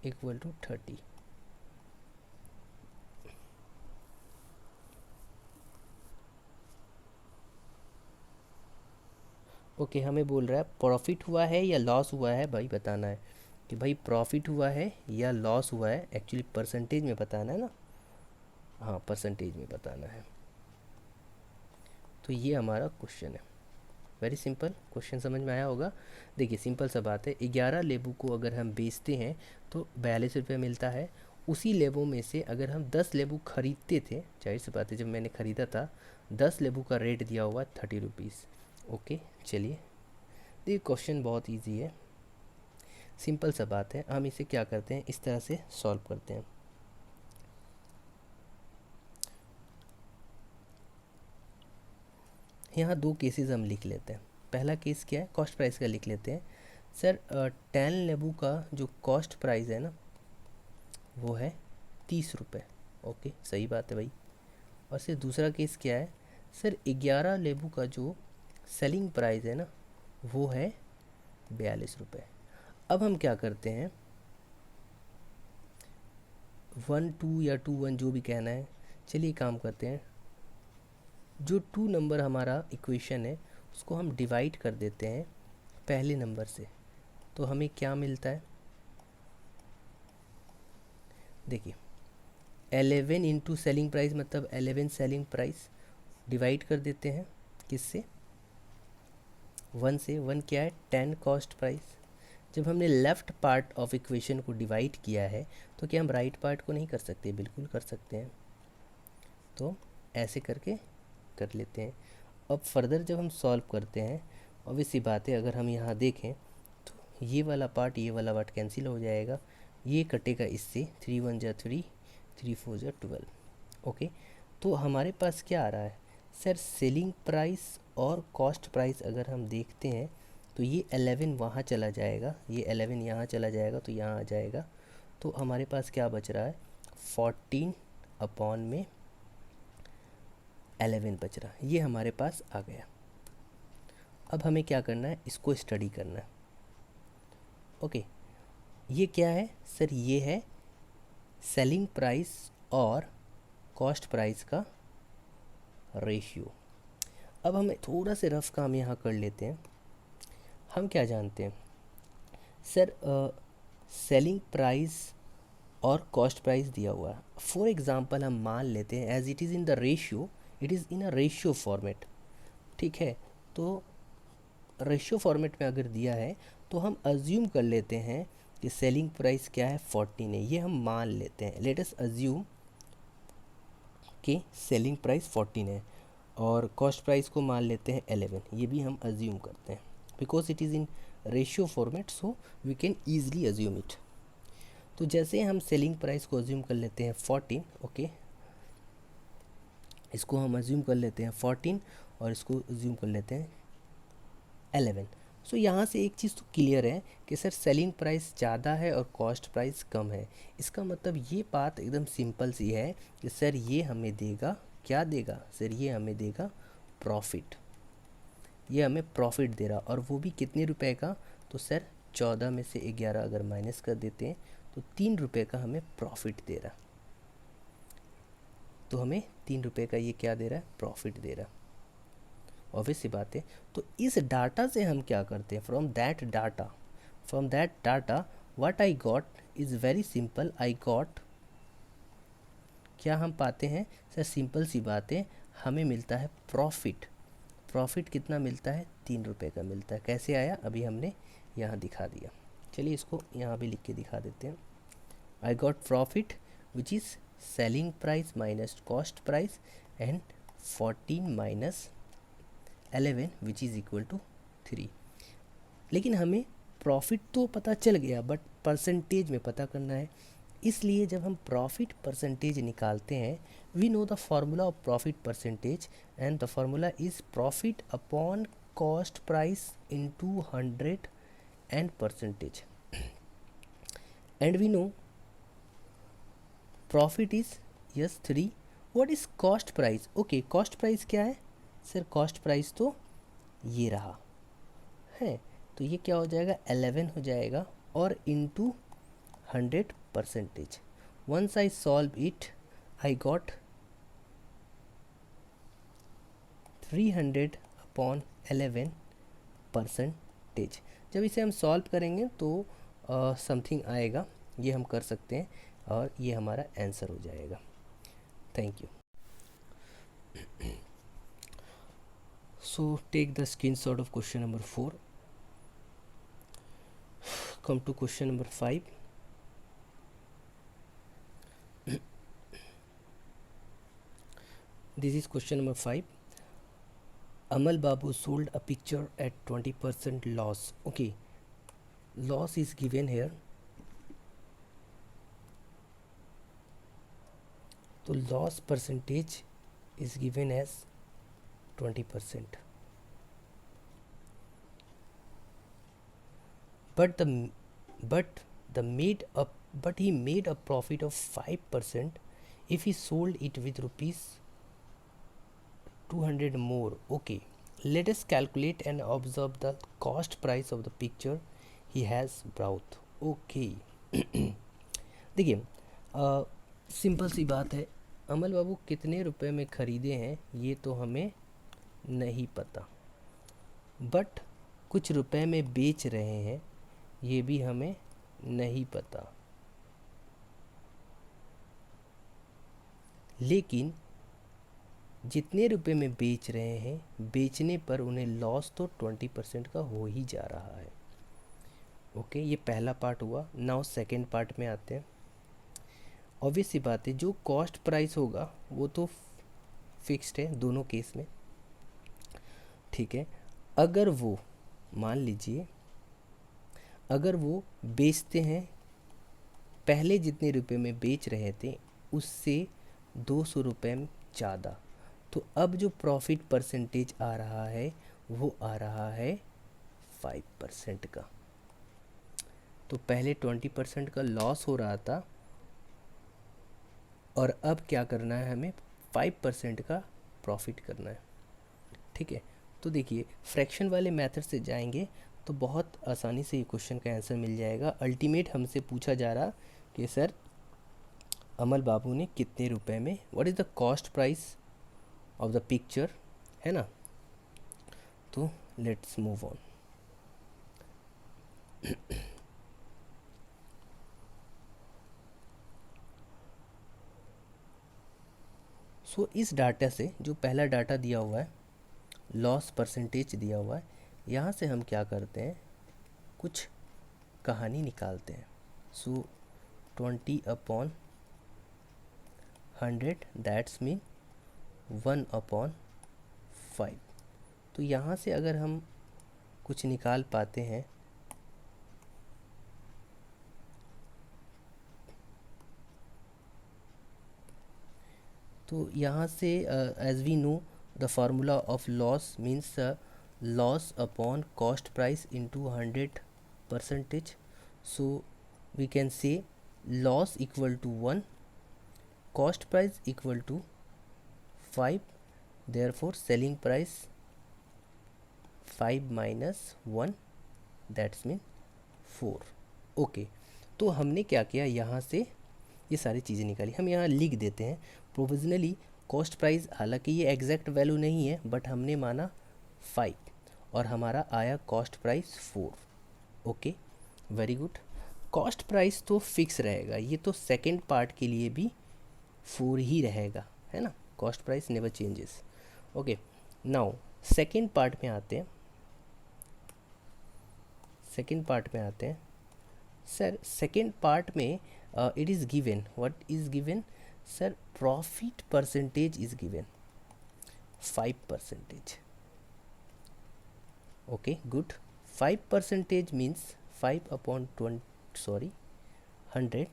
equal to 30। Okay, हमें बोल रहा है प्रॉफिट हुआ है या लॉस हुआ है भाई, बताना है कि भाई प्रॉफिट हुआ है या लॉस हुआ है। एक्चुअली परसेंटेज में बताना है ना, हाँ परसेंटेज में बताना है। तो ये हमारा क्वेश्चन है, वेरी सिंपल क्वेश्चन, समझ में आया होगा। देखिए सिंपल सा बात है, 11 लेबू को अगर हम बेचते हैं तो 42 रुपये मिलता है। उसी लेबू में से अगर हम 10 लेबू खरीदते थे, जाहिर सी बात है जब मैंने ख़रीदा था 10 लेबू का रेट दिया हुआ 30 रुपीज़। ओके, चलिए, देखिए क्वेश्चन बहुत ईजी है, सिंपल सा बात है। हम इसे क्या करते हैं, इस तरह से सॉल्व करते हैं। यहाँ 2 केसेस हम लिख लेते हैं। पहला केस क्या है, कॉस्ट प्राइस का लिख लेते हैं। सर 10 लेबू का जो कॉस्ट प्राइस है ना वो है 30 रुपये। ओके, सही बात है भाई। और फिर दूसरा केस क्या है, सर 11 लेबू का जो सेलिंग प्राइस है ना वो है 42 रुपये। अब हम क्या करते हैं, 1 2 या 2 1 जो भी कहना है, चलिए काम करते हैं। जो 2 नंबर हमारा इक्वेशन है उसको हम डिवाइड कर देते हैं पहले नंबर से, तो हमें क्या मिलता है, देखिए 11 इंटू सेलिंग प्राइस मतलब 11 सेलिंग प्राइस, डिवाइड कर देते हैं किससे, 1 से। 1 क्या है, 10 कॉस्ट प्राइस। जब हमने लेफ़्ट पार्ट ऑफ इक्वेशन को डिवाइड किया है तो क्या हम राइट पार्ट को नहीं कर सकते? बिल्कुल कर सकते हैं। तो ऐसे करके कर लेते हैं। अब फर्दर जब हम सॉल्व करते हैं, ऑब्वियस सी बात है, अगर हम यहाँ देखें ये वाला पार्ट कैंसिल हो जाएगा, ये कटेगा इससे, 3 1 जा 3, 3 4 जा 12। ओके, तो हमारे पास क्या आ रहा है सर, सेलिंग प्राइस और कॉस्ट प्राइस अगर हम देखते हैं तो ये 11 वहाँ चला जाएगा, ये 11 यहाँ चला जाएगा तो यहाँ आ जाएगा, तो हमारे पास क्या बच रहा है 14 अपॉन में 11 बच रहा है, ये हमारे पास आ गया। अब हमें क्या करना है, इसको स्टडी करना है। ओके, ये क्या है सर, ये है सेलिंग प्राइस और कॉस्ट प्राइस का रेशियो। अब हमें थोड़ा से रफ काम यहाँ कर लेते हैं। हम क्या जानते हैं सर, सेलिंग प्राइस और कॉस्ट प्राइस दिया हुआ है। फॉर एग्ज़ाम्पल हम मान लेते हैं as it is in the ratio, it is in a ratio format, ठीक है। तो रेशियो फॉर्मेट में अगर दिया है तो हम अज्यूम कर लेते हैं कि सेलिंग प्राइस क्या है 14 है, ये हम मान लेते हैं। लेट अस अज्यूम कि सेलिंग प्राइस 14 है और कॉस्ट प्राइस को मान लेते हैं 11, ये भी हम अज्यूम करते हैं because it is in ratio format, so we can easily assume it. तो जैसे हम सेलिंग प्राइस को अज्यूम कर लेते हैं 14, ओके, इसको हम अज्यूम कर लेते हैं 14 और इसको अज्यूम कर लेते हैं 11। सो यहाँ से एक चीज़ तो क्लियर है कि सर सेलिंग प्राइस ज़्यादा है और कॉस्ट प्राइस कम है। इसका मतलब ये बात एकदम सिंपल सी है कि सर ये हमें देगा, क्या देगा सर, ये हमें देगा प्रॉफिट, ये हमें प्रॉफिट दे रहा, और वो भी कितने रुपए का, तो सर 14 में से 11 अगर माइनस कर देते हैं तो 3 रुपये का हमें प्रॉफिट दे रहा, तो हमें 3 रुपये का ये क्या दे रहा है, प्रॉफिट दे रहा। ऑब्वियस सी बात है। तो इस डाटा से हम क्या करते हैं, from that data what I got is very simple, I got, क्या हम पाते हैं सर, सिंपल सी बात है, हमें मिलता है प्रॉफिट। प्रॉफिट कितना मिलता है, 3 रुपये का मिलता है। कैसे आया, अभी हमने यहाँ दिखा दिया। चलिए इसको यहाँ भी लिख के दिखा देते हैं। I got profit which is selling price minus cost price and 14 minus 11 which is equal to 3। लेकिन हमें प्रॉफिट तो पता चल गया बट परसेंटेज में पता करना है, इसलिए जब हम प्रॉफिट परसेंटेज निकालते हैं, we know the formula of profit percentage and the formula is profit upon cost price into 100 and percentage, and we know profit is yes 3। What is cost price, okay, cost price क्या है sir, cost price तो ये रहा है, तो ये क्या हो जाएगा 11 हो जाएगा और into 100 percentage. Once I solve it I got 300 upon 11 percentage. जब इसे हम सॉल्व करेंगे तो समथिंग आएगा, ये हम कर सकते हैं और ये हमारा आंसर हो जाएगा। Thank you. So take the screenshot of question number 4. Come to question number 5. This is question number 5. Amal Babu sold a picture at 20% loss. Okay, loss is given here. So loss percentage is given as 20%. But he made a profit of 5% if he sold it with rupees 200 more. Okay, let us calculate and observe the cost price of the picture he has bought. Okay. देखिए simple सी बात है, अमल बाबू कितने रुपए में ख़रीदे हैं ये तो हमें नहीं पता, बट कुछ रुपए में बेच रहे हैं ये भी हमें नहीं पता, लेकिन जितने रुपए में बेच रहे हैं, बेचने पर उन्हें लॉस तो 20% का हो ही जा रहा है। ओके, ये पहला पार्ट हुआ। नाउ सेकंड पार्ट में आते हैं। ऑब्वियस सी बात है, जो कॉस्ट प्राइस होगा वो तो फिक्स्ड है दोनों केस में, ठीक है। अगर वो मान लीजिए अगर वो बेचते हैं पहले जितने रुपए में बेच रहे थे उससे 200 रुपये ज़्यादा, तो अब जो प्रॉफिट परसेंटेज आ रहा है वो आ रहा है 5% का। तो पहले 20% का लॉस हो रहा था और अब क्या करना है, हमें 5% का प्रॉफिट करना है। ठीक है, तो देखिए फ्रैक्शन वाले मेथड से जाएंगे तो बहुत आसानी से ये क्वेश्चन का आंसर मिल जाएगा। अल्टीमेट हमसे पूछा जा रहा कि सर अमल बाबू ने कितने रुपए में, what is the cost price of the picture, है ना। तो लेट्स मूव ऑन। सो इस डाटा से जो पहला डाटा दिया हुआ है, लॉस परसेंटेज दिया हुआ है, यहाँ से हम क्या करते हैं, कुछ कहानी निकालते हैं। सो 20/100 दैट्स मीन 1/5। तो यहाँ से अगर हम कुछ निकाल पाते हैं तो यहाँ से as we know the formula of loss means loss upon cost price into 100%। So we can say loss equal to 1, cost price equal to 5, therefore selling price 5 minus 1 that's mean 4। Okay, तो हमने क्या किया, यहाँ से ये सारी चीज़ें निकाली। हम यहाँ लिख देते हैं प्रोविजनली कॉस्ट प्राइस, हालांकि ये एग्जैक्ट वैल्यू नहीं है बट हमने माना 5 और हमारा आया cost price 4। Okay, very good. Cost price तो फिक्स रहेगा, ये तो सेकेंड पार्ट के लिए भी 4 ही रहेगा, है ना। Cost price never changes. Okay, now second part में आते हैं। सेकेंड पार्ट में आते हैं सर। सेकेंड पार्ट में it is given, what is given sir, profit percentage is given 5%। Okay good, 5% means 5/100,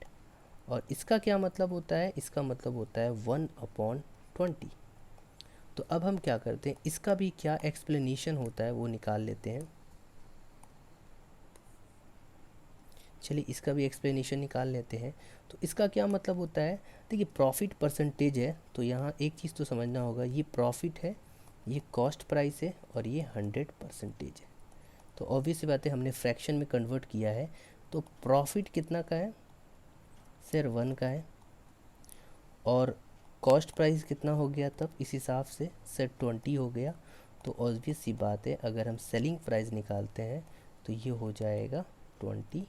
और इसका क्या मतलब होता है, इसका मतलब होता है 1/20। तो अब हम क्या करते हैं, इसका भी क्या एक्सप्लेनेशन होता है वो निकाल लेते हैं। चलिए इसका भी एक्सप्लेनेशन निकाल लेते हैं। तो इसका क्या मतलब होता है, देखिए प्रॉफिट परसेंटेज है तो यहाँ एक चीज़ तो समझना होगा, ये प्रॉफिट है, ये कॉस्ट प्राइस है और ये 100% है। तो ऑब्वियस सी बात है, हमने फ्रैक्शन में कन्वर्ट किया है तो प्रॉफिट कितना का है सर, 1 का है, और कॉस्ट प्राइस कितना हो गया तब इस हिसाब से सर 20 हो गया। तो ऑब्वियस सी बात है अगर हम सेलिंग प्राइस निकालते हैं तो ये हो जाएगा 21।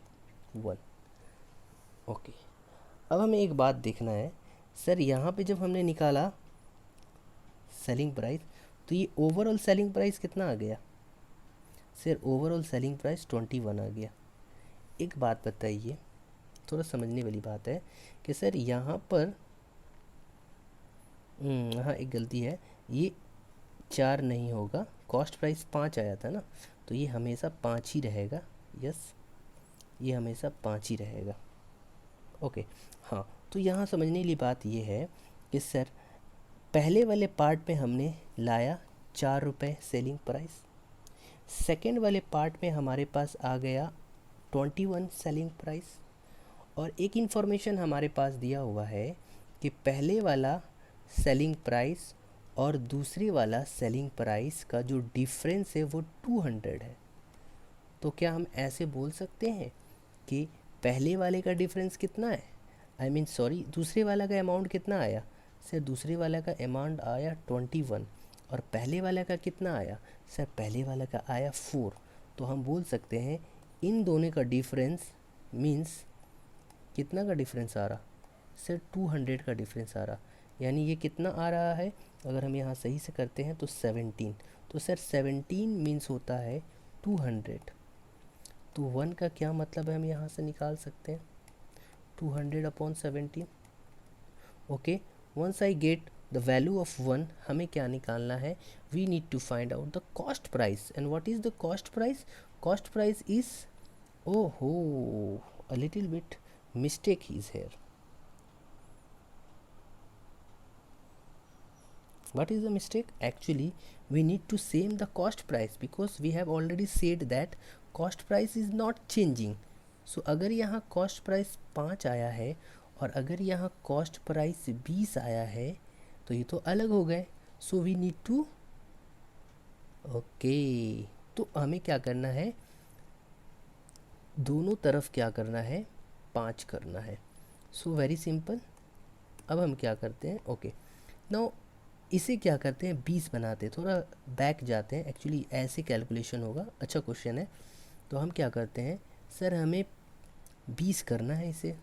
ओके, अब हमें एक बात देखना है सर, यहाँ पे जब हमने निकाला सेलिंग प्राइस तो ये ओवरऑल सेलिंग प्राइस कितना आ गया सर, ओवरऑल सेलिंग प्राइस 21 आ गया। एक बात बताइए, थोड़ा समझने वाली बात है कि सर यहाँ पर यहाँ एक गलती है, ये 4 नहीं होगा, कॉस्ट प्राइस 5 आया था ना, तो ये हमेशा 5 ही रहेगा। यस, ये हमेशा 5 ही रहेगा। ओके, हाँ, तो यहाँ समझने वाली बात ये है कि सर पहले वाले पार्ट में हमने लाया 4 रुपये सेलिंग प्राइस, सेकेंड वाले पार्ट में हमारे पास आ गया 21 सेलिंग प्राइस, और एक इन्फॉर्मेशन हमारे पास दिया हुआ है कि पहले वाला सेलिंग प्राइस और दूसरे वाला सेलिंग प्राइस का जो डिफरेंस है वो 200 है। तो क्या हम ऐसे बोल सकते हैं कि पहले वाले का डिफरेंस कितना है, आई मीन सॉरी, दूसरे वाला का अमाउंट कितना आया सर, दूसरे वाला का अमाउंट आया 21, और पहले वाला का कितना आया सर, पहले वाला का आया 4। तो हम बोल सकते हैं इन दोनों का डिफरेंस मीन्स कितना का डिफरेंस आ रहा सर, 200 का डिफरेंस आ रहा, यानी ये कितना आ रहा है, अगर हम यहाँ सही से करते हैं तो 17। तो सर 17 मीन्स होता है 200। तो 1 का क्या मतलब है हम यहाँ से निकाल सकते हैं, 200/17। Okay, once I get the value of 1, हमें क्या निकालना है, we need to find out the cost price. And what is the cost price, cost price is Oh, a little bit mistake is here. What is the mistake? Actually, we need to same the cost price because we have already said that cost price is not changing. So अगर यहाँ cost price 5 आया है और अगर यहाँ cost price 20 आया है तो ये तो अलग हो गए. So we need to okay तो हमें क्या करना है, दोनों तरफ क्या करना है, 5 करना है. So very simple. अब हम क्या करते हैं, ओके नाउ इसे क्या करते हैं, 20 बनाते हैं. थोड़ा बैक जाते हैं, एक्चुअली ऐसे कैलकुलेशन होगा. अच्छा क्वेश्चन है. तो हम क्या करते हैं, सर हमें 20 करना है इसे.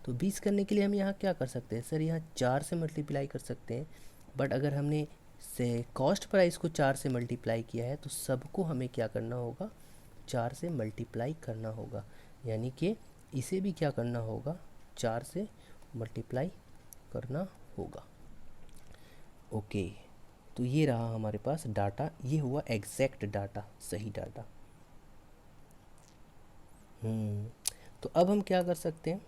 तो 20 करने के लिए हम यहाँ क्या कर सकते हैं, सर यहाँ 4 से मल्टीप्लाई कर सकते हैं. बट अगर हमने से कॉस्ट प्राइस को 4 से मल्टीप्लाई किया है तो सबको हमें क्या करना होगा, 4 से मल्टीप्लाई करना होगा. यानी कि इसे भी क्या करना होगा, 4 से मल्टीप्लाई करना होगा. ओके तो ये रहा हमारे पास डाटा, ये हुआ एग्जैक्ट डाटा, सही डाटा. तो अब हम क्या कर सकते हैं,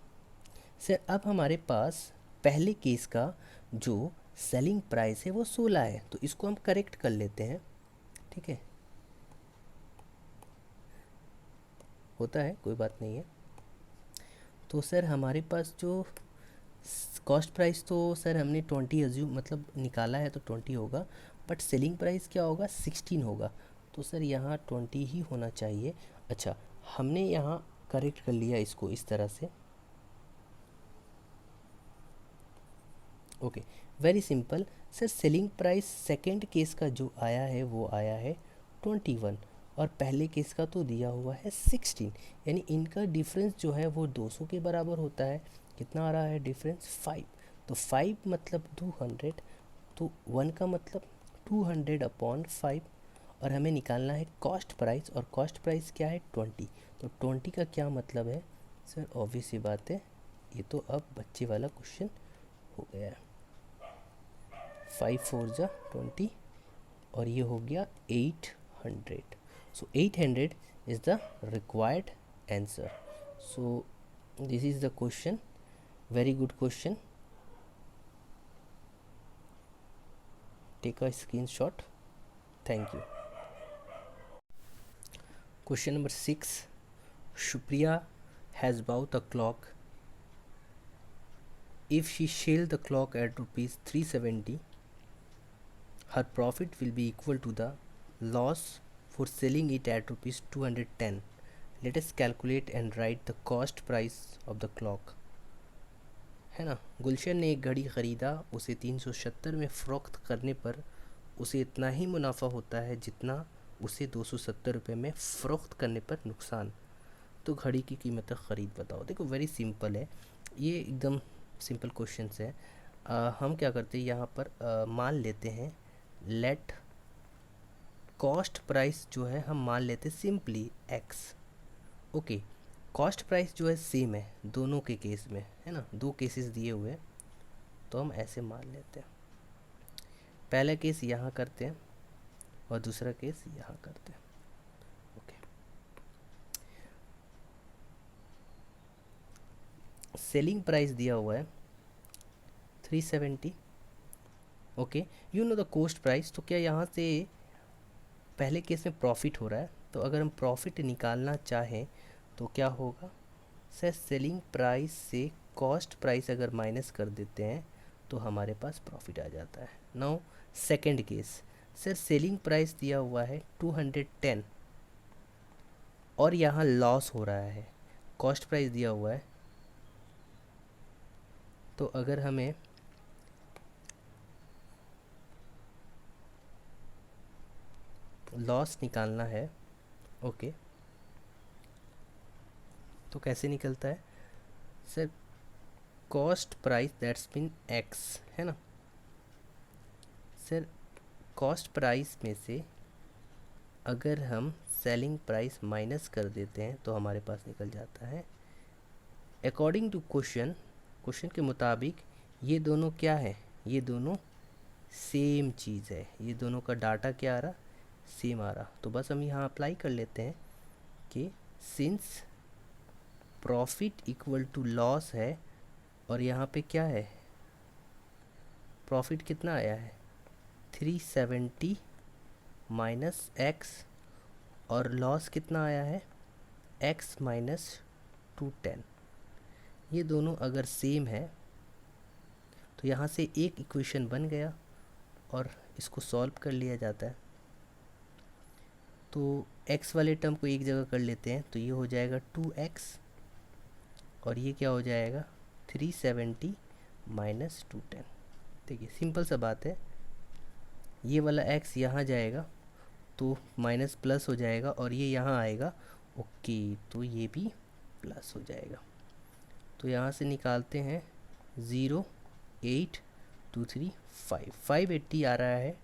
सर अब हमारे पास पहले केस का जो सेलिंग प्राइस है वो 16 है, तो इसको हम करेक्ट कर लेते हैं. ठीक है, होता है, कोई बात नहीं है. तो सर हमारे पास जो कॉस्ट प्राइस तो सर हमने 20 एज्यूम मतलब निकाला है तो 20 होगा, बट सेलिंग प्राइस क्या होगा, 16 होगा. तो सर यहाँ 20 ही होना चाहिए. अच्छा हमने यहाँ करेक्ट कर लिया इसको इस तरह से. Okay very simple. Sir selling price second case का जो आया है वो आया है 21 और पहले केस का तो दिया हुआ है 16. यानी इनका डिफरेंस जो है वो 200 के बराबर होता है. कितना आ रहा है डिफरेंस, 5. तो 5 मतलब 200, तो 1 का मतलब 200 अपॉन 5. और हमें निकालना है कॉस्ट प्राइस, और कॉस्ट प्राइस क्या है 20. तो 20 का क्या मतलब है, सर ऑब्वियस सी बात है, ये तो अब बच्चे वाला क्वेश्चन हो गया है. 5 4 जा 20 और ये हो गया 800. So 800 is the required answer. So this is the question. Very good question. Take a screenshot. Thank you. Question number 6. Shubhpriya has bought a clock. If she sell the clock at rupees 370, her profit will be equal to the loss for selling it at rupees 210. Let us calculate and write the cost price of the clock. है ना, गुलशन ने एक घड़ी ख़रीदा, उसे 370 में फ़रोख्त करने पर उसे इतना ही मुनाफा होता है जितना उसे 270 रुपये में फ़रोख्त करने पर नुकसान. तो घड़ी की कीमत ख़रीद बताओ. देखो वेरी सिंपल है, ये एकदम सिंपल क्वेश्चन है. हम क्या करते हैं यहाँ पर मान लेते हैं, लेट कॉस्ट प्राइस जो है हम मान लेते हैं simply x. Okay cost price जो है सेम है दोनों के केस में, है ना, दो केसेस दिए हुए हैं तो हम ऐसे मान लेते हैं. पहला केस यहाँ करते हैं और दूसरा केस यहाँ करते हैं. ओके सेलिंग प्राइस दिया हुआ है 370. Okay you know the cost price. तो क्या यहाँ से पहले केस में प्रॉफिट हो रहा है, तो अगर हम प्रॉफिट निकालना चाहें तो क्या होगा, सर सेलिंग प्राइस से कॉस्ट प्राइस अगर माइनस कर देते हैं तो हमारे पास प्रॉफिट आ जाता है. Now second case, sir selling price दिया हुआ है 210 और यहाँ लॉस हो रहा है, कॉस्ट प्राइस दिया हुआ है. तो अगर हमें लॉस निकालना है, ओके तो कैसे निकलता है, sir cost price that's mean x, है ना. सर कॉस्ट प्राइस में से अगर हम सेलिंग प्राइस माइनस कर देते हैं तो हमारे पास निकल जाता है, अकॉर्डिंग टू क्वेश्चन के मुताबिक ये दोनों क्या है, ये दोनों सेम चीज़ है, ये दोनों का डाटा क्या आ रहा, सेम आ रहा. तो बस हम यहाँ अप्लाई कर लेते हैं कि since profit equal to loss है, और यहाँ पे क्या है, प्रॉफिट कितना आया है 370 माइनस एक्स, और लॉस कितना आया है x माइनस 210। ये दोनों अगर सेम है तो यहाँ से एक इक्वेशन बन गया और इसको सॉल्व कर लिया जाता है। तो x वाले टर्म को एक जगह कर लेते हैं, तो ये हो जाएगा 2x, और ये क्या हो जाएगा 370 माइनस 210। देखिए सिंपल सा बात है, ये वाला x यहाँ जाएगा तो माइनस प्लस हो जाएगा, और ये यहाँ आएगा ओके, तो ये भी प्लस हो जाएगा। तो यहाँ से निकालते हैं 0 8 2 3 5, 580 आ रहा है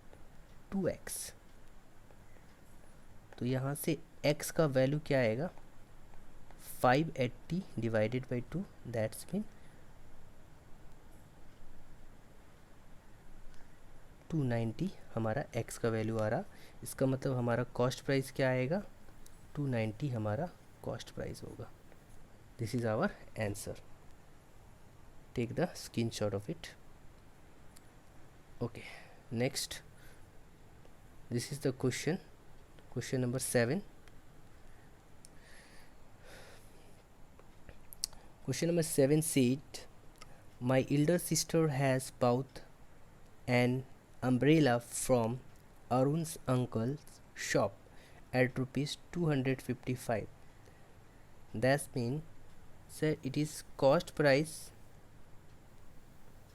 2x। तो यहाँ से x का वैल्यू क्या आएगा 580 डिवाइडेड बाई 2, दैट्स मीन 290 हमारा x का वैल्यू आ रहा। इसका मतलब हमारा कॉस्ट प्राइस क्या आएगा 290 हमारा कॉस्ट प्राइस होगा। This is our answer. Take the screenshot of it. Okay, next, this is the question, question number 7। Question number 7 said, my elder sister has bought an umbrella from Arun's uncle's shop at rupees 255. That means, sir, it is cost price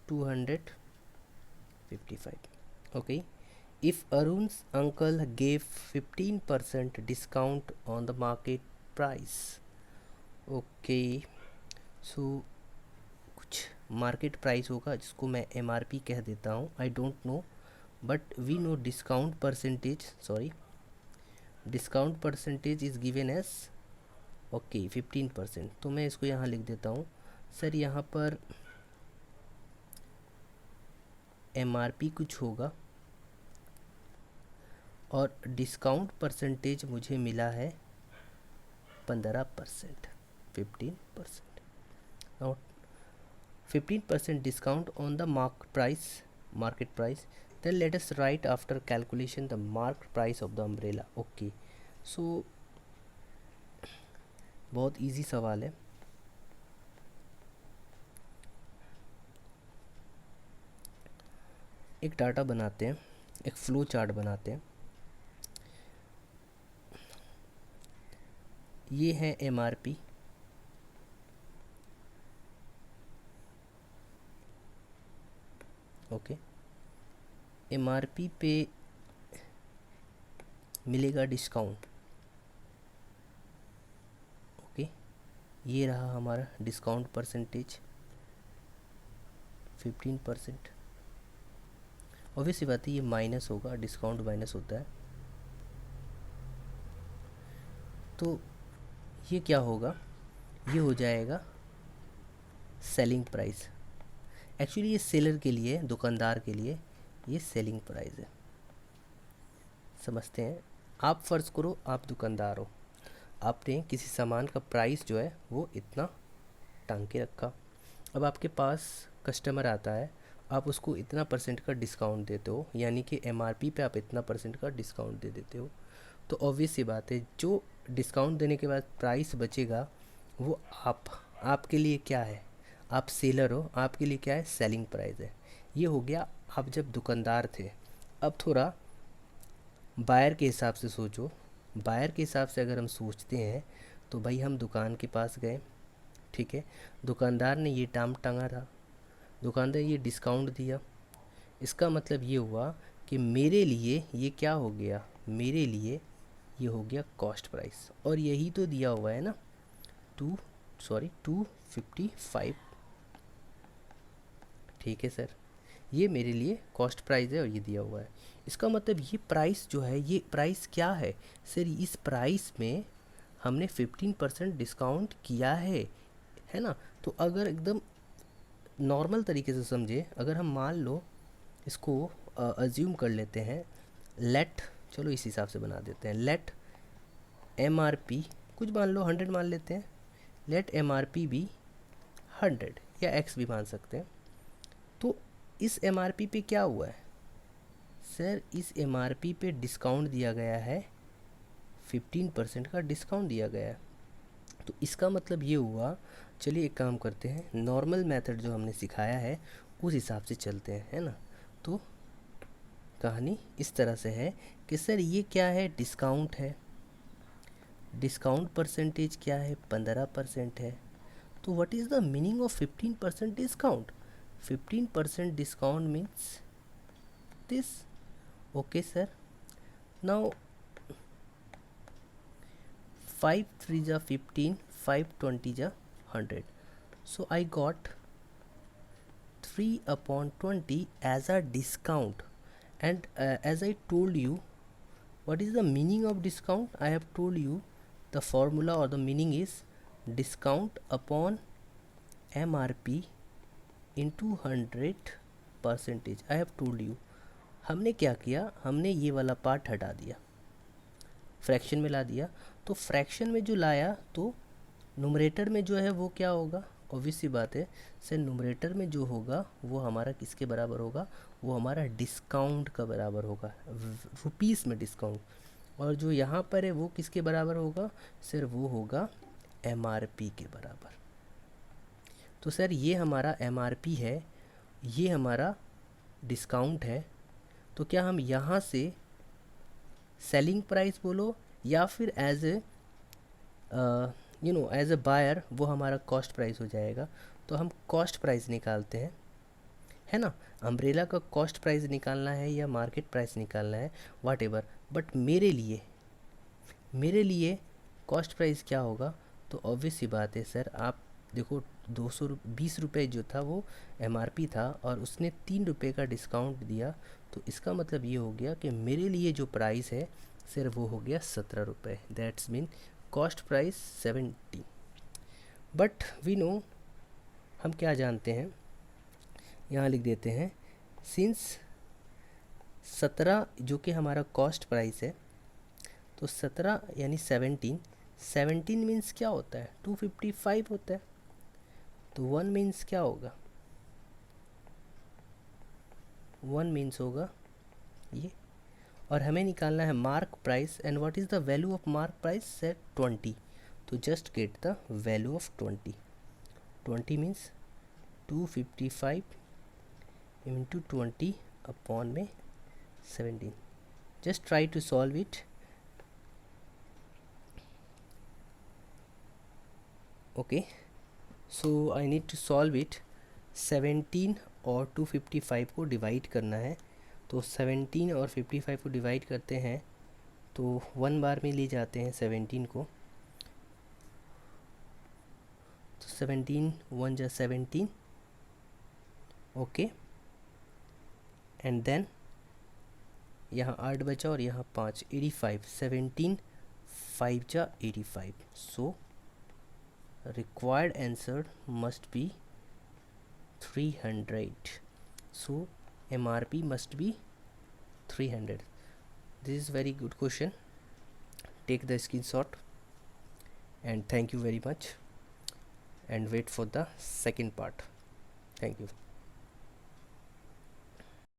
255. Okay. If Arun's uncle gave 15% discount on the market price. Okay. सो कुछ market price होगा जिसको मैं MRP कह देता हूँ, I don't know, but we know discount percentage, sorry discount percentage is given as okay 15%। तो मैं इसको यहाँ लिख देता हूँ। सर यहाँ पर MRP कुछ होगा और डिस्काउंट परसेंटेज मुझे मिला है 15%, 15%। Now 15% discount on the market price, then let us write after calculation the market price of the umbrella. Okay, so बहुत इजी सवाल है। एक डाटा बनाते हैं, एक फ्लो चार्ट बनाते हैं। ये है MRP, ओके। MRP पे मिलेगा डिस्काउंट, ओके। ये रहा हमारा डिस्काउंट परसेंटेज 15%। ऑब्वियस सी बात है ये माइनस होगा, डिस्काउंट माइनस होता है। तो ये क्या होगा, ये हो जाएगा सेलिंग प्राइस। एक्चुअली ये सेलर के लिए, दुकानदार के लिए ये सेलिंग प्राइस है। समझते हैं, आप फ़र्ज़ करो आप दुकानदार हो, आपने किसी सामान का प्राइस जो है वो इतना टांग के रखा। अब आपके पास कस्टमर आता है, आप उसको इतना परसेंट का डिस्काउंट देते हो, यानी कि MRP पे आप इतना परसेंट का डिस्काउंट दे देते हो। तो ऑब्वियस सी बात है जो डिस्काउंट देने के बाद प्राइस बचेगा वो आपके लिए क्या है, आप सेलर हो, आपके लिए क्या है सेलिंग प्राइस है। ये हो गया आप जब दुकानदार थे। अब थोड़ा बायर के हिसाब से सोचो। बायर के हिसाब से अगर हम सोचते हैं तो भाई हम दुकान के पास गए, ठीक है, दुकानदार ने ये दाम टांगा था, दुकानदार ये डिस्काउंट दिया। इसका मतलब ये हुआ कि मेरे लिए ये क्या हो गया, मेरे लिए ये हो गया कॉस्ट प्राइस, और यही तो दिया हुआ है ना 255। ठीक है सर, ये मेरे लिए कॉस्ट प्राइस है और ये दिया हुआ है। इसका मतलब ये प्राइस जो है, ये प्राइस क्या है सर, इस प्राइस में हमने 15% डिस्काउंट किया है ना। तो अगर एकदम नॉर्मल तरीके से समझे, अगर हम मान लो इसको अज्यूम कर लेते हैं, लेट, चलो इस हिसाब से बना देते हैं, लेट MRP कुछ मान लो 100 मान लेते हैं, लेट MRP बी 100 या X भी मान सकते हैं। तो इस MRP पे क्या हुआ है सर, इस MRP पे डिस्काउंट दिया गया है, 15% का डिस्काउंट दिया गया है। तो इसका मतलब ये हुआ, चलिए एक काम करते हैं, नॉर्मल मेथड जो हमने सिखाया है उस हिसाब से चलते हैं, है ना। तो कहानी इस तरह से है कि सर ये क्या है, डिस्काउंट है, डिस्काउंट परसेंटेज क्या है, 15% है। तो what is the meaning of 15% discount? 15% discount means this. Okay sir, now 5 3 जा 15, 5 20 जा 100. So I got 3/20 as a discount. And as I told you, what is the meaning of discount? I have told you the formula or the meaning is discount upon MRP into 100%. I have told you. हमने क्या किया, हमने ये वाला part हटा दिया, fraction में ला दिया। तो फ्रैक्शन में जो लाया तो नुमरेटर में जो है वो क्या होगा, ऑब्वियस सी बात है सर, नुमरेटर में जो होगा वो हमारा किसके बराबर होगा, वो हमारा डिस्काउंट का बराबर होगा, रुपीस में डिस्काउंट। और जो यहाँ पर है वो किसके बराबर होगा सर, वो होगा MRP के बराबर। तो सर ये हमारा MRP है, ये हमारा डिस्काउंट है। तो क्या हम यहाँ से सेलिंग प्राइस बोलो या फिर as a as a buyer वो हमारा कॉस्ट प्राइस हो जाएगा। तो हम कॉस्ट प्राइस निकालते हैं, है ना। अम्ब्रेला का कॉस्ट प्राइस निकालना है या मार्केट प्राइस निकालना है, वाट एवर, बट मेरे लिए कॉस्ट प्राइस क्या होगा। तो ऑब्वियस सी बात है सर, आप देखो 220 रुपये जो था वो MRP था और उसने 3 रुपये का डिस्काउंट दिया। तो इसका मतलब ये हो गया कि मेरे लिए जो प्राइस है सर वो हो गया 17 रुपये, that's mean cost price 70। But we know, हम क्या जानते हैं, यहाँ लिख देते हैं, सिंस 17 जो कि हमारा कॉस्ट प्राइस है, तो 17 यानी 17 मीन्स क्या होता है, 255 होता है। तो 1 मीन्स क्या होगा, 1 मीन्स होगा ये। और हमें निकालना है mark price, and what is the value of mark price sir, 20। तो just get the value of 20 means 255 into 20 upon में 17. Just try to solve it. Okay, so I need to solve it. 17 और 255 को divide करना है। तो 17 और 55 को divide करते हैं तो 1 बार में ले जाते हैं 17 को। तो 17 1 जा 17, ओके। एंड देन यहाँ 8 बचा और यहाँ 5, 85, 17 5 जा 85। सो required answer must be 300. So MRP must be 300. This is very good question. Take the screenshot and thank you very much, and wait for the second part. Thank you.